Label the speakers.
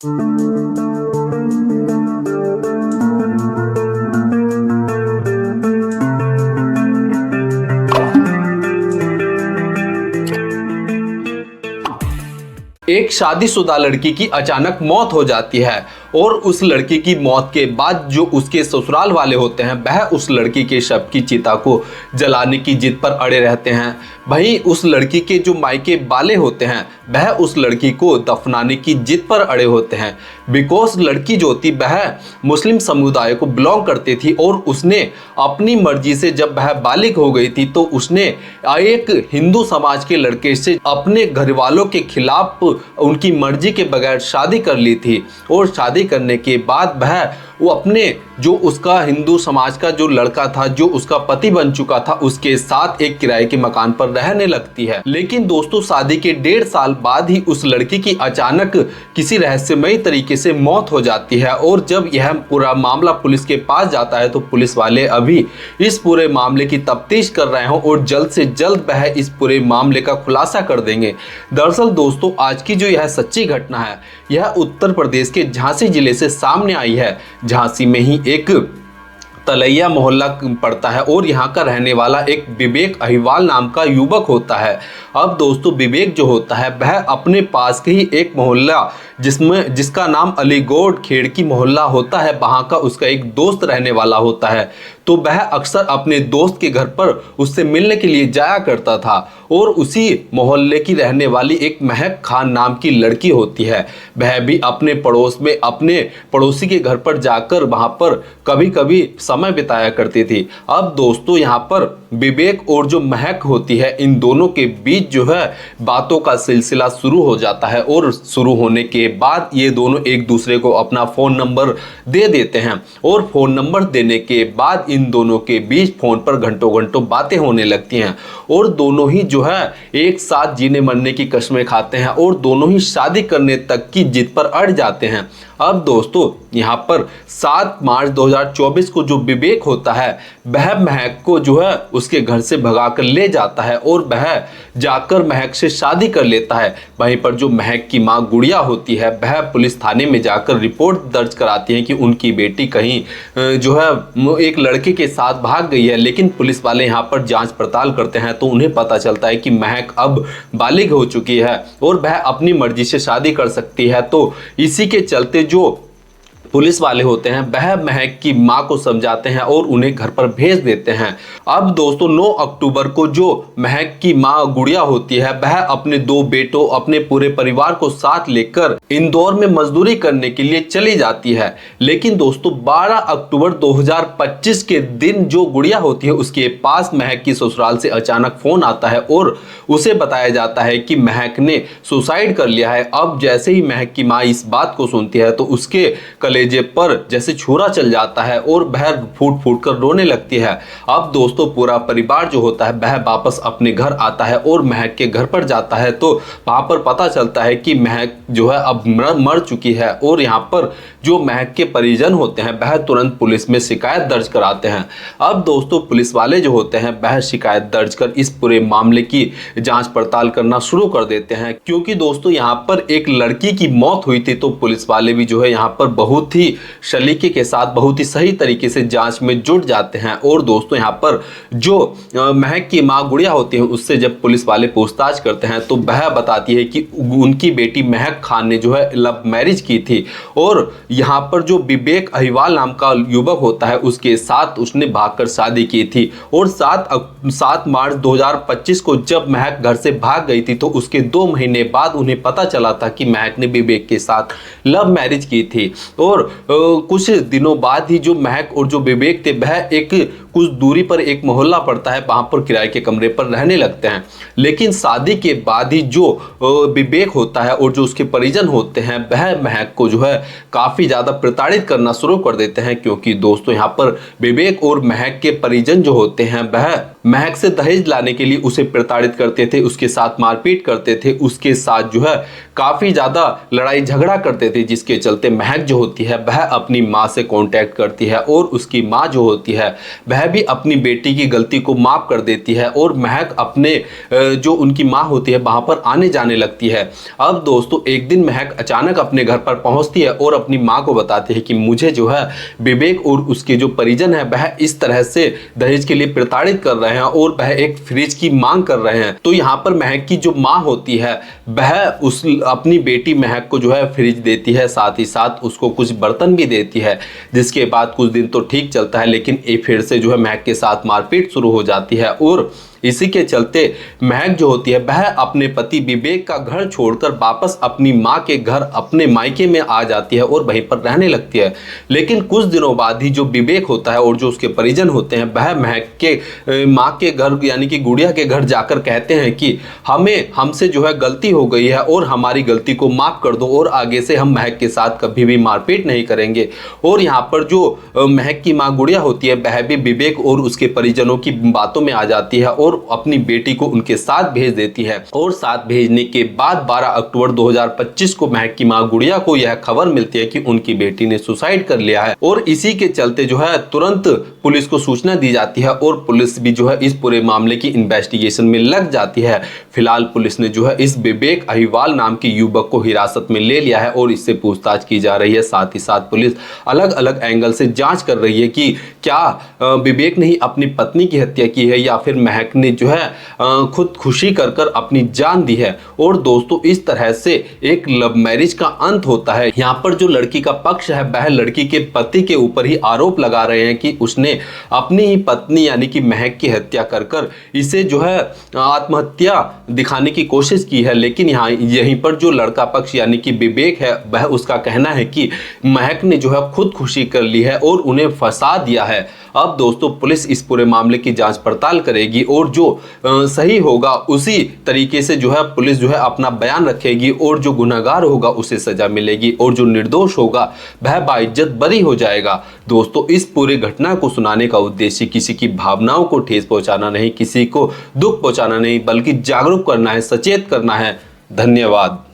Speaker 1: एक शादीशुदा लड़की की अचानक मौत हो जाती है और उस लड़की की मौत के बाद जो उसके ससुराल वाले होते हैं वह उस लड़की के शव की चिता को जलाने की जिद पर अड़े रहते हैं। वहीं उस लड़की के जो मायके वाले होते हैं वह उस लड़की को दफनाने की जिद पर अड़े होते हैं। बिकॉज लड़की जो थी वह मुस्लिम समुदाय को बिलोंग करती थी और उसने अपनी मर्जी से जब वह बालिग हो गई थी तो उसने एक हिंदू समाज के लड़के से अपने घर वालों के खिलाफ उनकी मर्जी के बगैर शादी कर ली थी। और शादी करने के बाद वो अपने जो उसका हिंदू समाज का जो लड़का था, जो उसका पति बन चुका था, उसके साथ एक किराए के मकान पर रहने लगती है। लेकिन दोस्तों शादी के 1.5 साल बाद ही उस लड़की की अचानक किसी रहस्यमयी तरीके से मौत हो जाती है। और जब यह पूरा मामला पुलिस के पास जाता है तो पुलिस वाले अभी इस पूरे मामले की तफ्तीश कर रहे हैं और जल्द से जल्द वह इस पूरे मामले का खुलासा कर देंगे। दरअसल दोस्तों आज की जो यह सच्ची घटना है यह उत्तर प्रदेश के झांसी जिले से सामने आई है। झांसी में ही एक तलैया मोहल्ला पड़ता है और यहाँ का रहने वाला एक विवेक अहिवाल नाम का युवक होता है। अब दोस्तों विवेक जो होता है वह अपने पास के ही एक मोहल्ला जिसका नाम अलीगढ़ खेड़की मोहल्ला होता है, वहाँ का उसका एक दोस्त रहने वाला होता है। तो वह अक्सर अपने दोस्त के घर पर उससे मिलने के लिए जाया करता था। और उसी मोहल्ले की रहने वाली एक महक खान नाम की लड़की होती है, वह भी अपने पड़ोस में अपने पड़ोसी के घर पर जाकर वहाँ पर कभी कभी समय बिताया करती थी। अब दोस्तों यहाँ पर विवेक और जो महक होती है इन दोनों के बीच जो है बातों का सिलसिला शुरू हो जाता है। और शुरू होने के बाद ये दोनों एक दूसरे को अपना फ़ोन नंबर दे देते हैं और फ़ोन नंबर देने के बाद इन दोनों के बीच फ़ोन पर घंटों घंटों बातें होने लगती हैं। और दोनों ही जो है एक साथ जीने मरने की कसमें खाते हैं और दोनों ही शादी करने तक की जिद पर अड़ जाते हैं। अब दोस्तों यहाँ पर 7 मार्च 2024 को जो विवेक होता है वह महक को जो है उसके घर से भगाकर ले जाता है और वह जाकर महक से शादी कर लेता है। वहीं पर जो महक की माँ गुड़िया होती है वह पुलिस थाने में जाकर रिपोर्ट दर्ज कराती है कि उनकी बेटी कहीं जो है एक लड़के के साथ भाग गई है। लेकिन पुलिस वाले यहाँ पर जांच पड़ताल करते हैं तो उन्हें पता चलता है कि महक अब बालिग हो चुकी है और वह अपनी मर्जी से शादी कर सकती है। तो इसी के चलते जो पुलिस वाले होते हैं वह महक की मां को समझाते हैं और उन्हें घर पर भेज देते हैं। अब दोस्तों 9 अक्टूबर को जो महक की मां गुड़िया होती है वह अपने 2 बेटों अपने पूरे परिवार को साथ लेकर इंदौर में मजदूरी करने के लिए चली जाती है। लेकिन दोस्तों 12 अक्टूबर 2025 के दिन जो गुड़िया होती है उसके पास महक की ससुराल से अचानक फोन आता है और उसे बताया जाता है कि महक ने सुसाइड कर लिया है। अब जैसे ही महक की मां इस बात को सुनती है तो उसके कलेजे पर जैसे छुरा चल जाता है और वह फूट फूट कर रोने लगती है। अब दोस्तों पूरा परिवार जो होता है वह वापस अपने घर आता है और महक के घर पर जाता है तो वहां पर पता चलता है कि महक जो है अब मर चुकी है। और यहाँ पर जो महक के परिजन होते हैं वह तुरंत पुलिस में शिकायत दर्ज कराते हैं। अब दोस्तों पुलिस वाले जो होते हैं वह शिकायत दर्ज कर इस पूरे मामले की जांच पड़ताल करना शुरू कर देते हैं। क्योंकि दोस्तों यहाँ पर एक लड़की की मौत हुई थी तो पुलिस वाले भी जो है यहाँ पर बहुत ही सलीके के साथ बहुत ही सही तरीके से जांच में जुट जाते हैं। और दोस्तों यहाँ पर जो महक की मां गुड़िया होती है उससे जब पुलिस वाले पूछताछ करते हैं तो वह बताती है कि उनकी बेटी महक खान ने जो है लव मैरिज की थी और यहाँ पर जो विवेक अहिवाल नाम का युवक होता है उसके साथ उसने भागकर शादी की थी। और 7 मार्च 2025 को जब महक घर से भाग गई थी तो उसके 2 महीने बाद उन्हें पता चला था कि महक ने विवेक के साथ लव मैरिज की थी। और कुछ दिनों बाद ही जो महक और जो विवेक थे वह एक कुछ दूरी पर एक मोहल्ला पड़ता है वहां पर किराए के कमरे पर रहने लगते हैं। लेकिन शादी के बाद ही जो विवेक होता है और जो उसके परिजन होते हैं वह महक को जो है काफी ज्यादा प्रताड़ित करना शुरू कर देते हैं। क्योंकि दोस्तों यहाँ पर विवेक और महक के परिजन जो होते हैं वह महक से दहेज लाने के लिए उसे प्रताड़ित करते थे, उसके साथ मारपीट करते थे, उसके साथ जो है काफी ज्यादा लड़ाई झगड़ा करते थे। जिसके चलते महक जो होती है वह अपनी माँ से कांटेक्ट करती है और उसकी माँ जो होती है वह भी अपनी बेटी की गलती को माफ कर देती है और महक अपने जो उनकी माँ होती है वहां पर आने जाने लगती है। अब दोस्तों एक दिन महक अचानक अपने घर पर पहुंचती है और अपनी माँ को बताती है कि मुझे जो है विवेक और उसके जो परिजन है वह इस तरह से दहेज के लिए प्रताड़ित कर रहे हैं और वह एक फ्रिज की मांग कर रहे हैं। तो यहाँ पर महक की जो माँ होती है वह उस अपनी बेटी महक को जो है फ्रिज देती है, साथ ही साथ उसको कुछ बर्तन भी देती है। जिसके बाद कुछ दिन तो ठीक चलता है, लेकिन ये फिर से जो है महक के साथ मारपीट शुरू हो जाती है और इसी के चलते महक जो होती है वह अपने पति विवेक का घर छोड़कर वापस अपनी माँ के घर अपने मायके में आ जाती है और वहीं पर रहने लगती है। लेकिन कुछ दिनों बाद ही जो विवेक होता है और जो उसके परिजन होते हैं वह महक के माँ के घर यानी कि गुड़िया के घर जाकर कहते हैं कि हमसे जो है गलती हो गई है और हमारी गलती को माफ कर दो और आगे से हम महक के साथ कभी भी मारपीट नहीं करेंगे। और यहाँ पर जो महक की माँ गुड़िया होती है वह भी विवेक और उसके परिजनों की बातों में आ जाती है और अपनी बेटी को उनके साथ भेज देती है। और साथ भेजने के बाद 12 अक्टूबर 2025 को महक की मां गुड़िया को यह खबर मिलती है कि उनकी बेटी ने सुसाइड कर लिया है और इसी के चलते जो है तुरंत पुलिस को सूचना दी जाती है और पुलिस भी जो है इस पूरे मामले की इन्वेस्टिगेशन में लग जाती है। फिलहाल पुलिस ने जो है इस विवेक अहिवाल नाम के युवक को हिरासत में ले लिया है और इससे पूछताछ की जा रही है। साथ ही साथ पुलिस अलग अलग एंगल से जांच कर रही है कि क्या विवेक ने ही अपनी पत्नी की हत्या की है या फिर महक ने जो है खुद खुशी कर कर अपनी जान दी है। और दोस्तों इस तरह से एक लव मैरिज का अंत होता है। यहाँ पर जो लड़की का पक्ष है वह लड़की के पति के ऊपर ही आरोप लगा रहे हैं कि उसने अपनी ही पत्नी यानी कि महक की हत्या कर कर इसे जो है आत्महत्या दिखाने की कोशिश की है। लेकिन यहाँ यहीं पर जो लड़का पक्ष यानी कि विवेक है वह उसका कहना है कि महक ने जो है खुद खुशी कर ली है और उन्हें फंसा दिया है। अब दोस्तों पुलिस इस पूरे मामले की जांच पड़ताल करेगी और जो सही होगा उसी तरीके से जो है पुलिस जो है अपना बयान रखेगी और जो गुनहगार होगा उसे सजा मिलेगी और जो निर्दोष होगा वह बाइज्जत बरी हो जाएगा। दोस्तों इस पूरे घटना को सुनाने का उद्देश्य किसी की भावनाओं को ठेस पहुंचाना नहीं, किसी को दुख पहुंचाना नहीं, बल्कि जागरूक करना है, सचेत करना है। धन्यवाद।